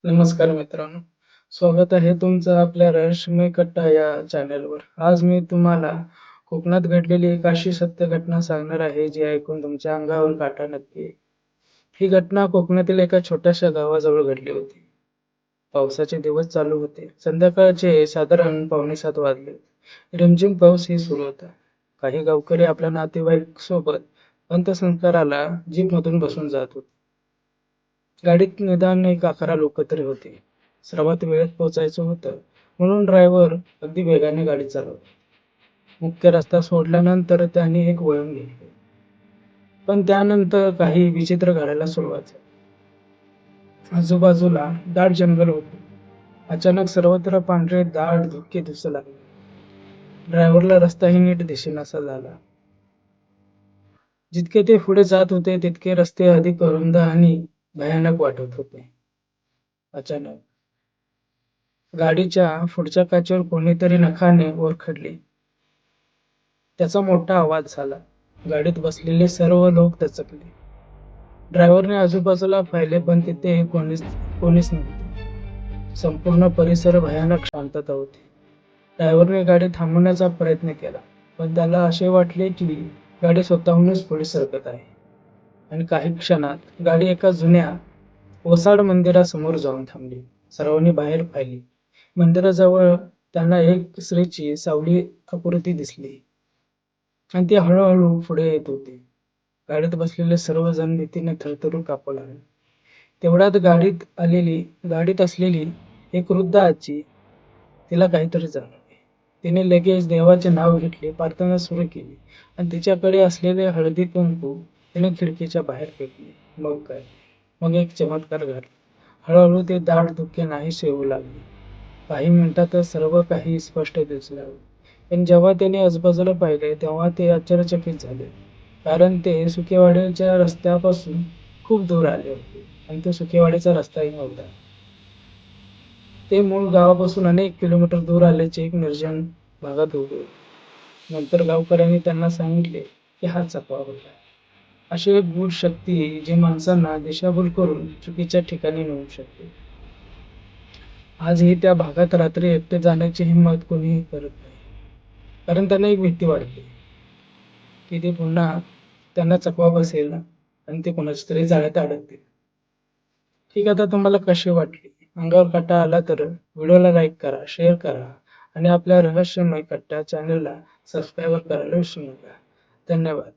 नमस्कार मित्रांनो, स्वागत आहे तुमचं आपल्या रहस्यमय कट्टा या चॅनलवर. आज मी तुम्हाला कोकणात घडलेली एक अशी सत्य घटना सांगणार आहे जी ऐकून तुमच्या अंगावर काटा नक्की येईल. ही घटना कोकणातील एका छोट्याशा गावाजवळ घडली होती. पावसाचे दिवस चालू होते. संध्याकाळचे साधारण 6:45 वाजले. रिमझिम पाऊसही सुरू होता. काही गावकरी आपल्या नातेवाईक सोबत अंत्यसंस्काराला जीपमधून बसून जात होते. गाडीत निदान एक 11 लोक तरी होते. सर्वात वेळेत पोहोचायचं होतं म्हणून ड्रायव्हर अगदी वेगाने गाडी चालवला. मुख्य रस्ता सोडल्यानंतर त्यांनी एक वळण घेतले. पण त्यानंतर काही विचित्र घडायला सुरुवात झाली. आजूबाजूला दाट जंगल होते. अचानक सर्वत्र पांढरे दाट धुके दिसू लागले. ड्रायव्हरला रस्ताही नीट दिसेनासा झाला. जितके ते पुढे जात होते तितके रस्ते अधिक अरुंद आणि भयानक वाटत होते. अचानक गाडीच्या पुढच्या काचेवर कोणीतरी नखाने ओरखडले. त्याचा मोठा आवाज झाला. गाडीत बसलेले सर्व लोक दचकले. ड्रायव्हरने आजूबाजूला पाहिले पण तिथे कोणीच नव्हते. संपूर्ण परिसर भयानक शांतता होती. ड्रायव्हरने गाडी थांबवण्याचा प्रयत्न केला, पण त्याला असे वाटले की गाडी स्वतःहूनच पुढे सरकत आहे. आणि काही क्षणात गाडी एका जुन्या ओसाड मंदिरासमोर जाऊन थांबली. सर्वांनी बाहेर पाहिले. मंदिराजवळ त्यांना एक स्त्रीची सावली आकृती दिसली आणि ती हळूहळू पुढे येत होती. गाडीत बसलेले सर्वजण भीतीने थरथरून कापू लागले. तेवढ्यात गाडीत असलेली एक वृद्ध आजी, तिला काहीतरी जाणवले. तिने लगेच देवाचे नाव घेतले, प्रार्थना सुरू केली आणि तिच्याकडे असलेले हळदी कुंकू तिने खिडकीच्या बाहेर फेकले. मग काय? मग एक चमत्कार घडला. हळूहळू ते दाट धुके नाहीसे होऊ लागले. काही मिनिटातच सर्व काही स्पष्ट दिसू लागले. पण जेव्हा त्याने आजूबाजूला पाहिले तेव्हा ते आश्चर्यचकित झाले. कारण ते सुकेवाडीच्या रस्त्यापासून खूप दूर आले होते आणि तो सुकेवाडीचा रस्ताही नव्हता. ते मूळ गावापासून अनेक किलोमीटर दूर आल्याचे एक निर्जन भागात उभे होते. नंतर गावकऱ्यांनी त्यांना सांगितले की हा चकवा होता. अशी एक गूढ शक्ती जी माणसांना दिशाभूल करून चुकीच्या ठिकाणी नेऊ शकते. आजही त्या भागात रात्री एकटे जाण्याची हिंमत कोणीही करत नाही. कारण त्यांना एक भीती वाटते की ते पुन्हा त्यांना चकवा बसेल आणि ते कोणाच्या तरी जाळ्यात अडकतील. ठीक आहे, आता तुम्हाला कशी वाटली? अंगावर काटा आला तर व्हिडिओला लाईक करा, शेअर करा आणि आपल्या रहस्यमय कट्टा चॅनलला सबस्क्राईब करायला विसरू नका. धन्यवाद.